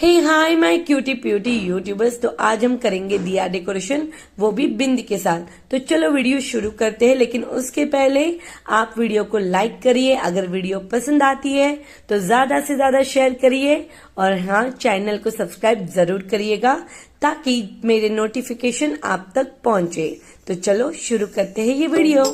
Hey hi my cutie pootie YouTubers. तो आज हम करेंगे दिया डेकोरेशन, वो भी बिंदी के साथ। तो चलो वीडियो शुरू करते हैं, लेकिन उसके पहले आप वीडियो को लाइक करिए। अगर वीडियो पसंद आती है तो ज्यादा से ज्यादा शेयर करिए, और हाँ, चैनल को सब्सक्राइब जरूर करिएगा ताकि मेरे नोटिफिकेशन आप तक पहुंचे। तो चलो शुरू करते हैं ये वीडियो।